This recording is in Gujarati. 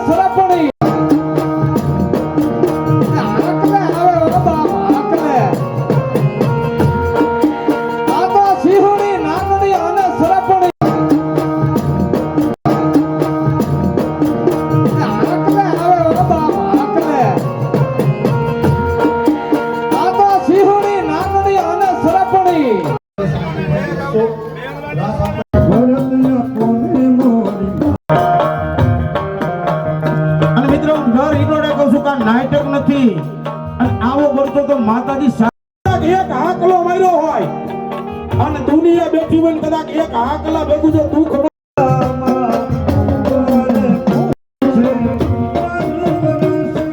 સરપણી આકલે આવે ઓ બાપ આકલે આ તો સિંહણી નાગણી અને સરપણી આકલે આવે ઓ બાપ આકલે આ તો સિંહણી નાગણી અને સરપણી નાટક નથી અને આવો કરતો તો માતાજી એક હાકલો માર્યો હોય અને દુનિયા બેઠી હોય કદાચ એક હાકલા ભેગું જો દુઃખ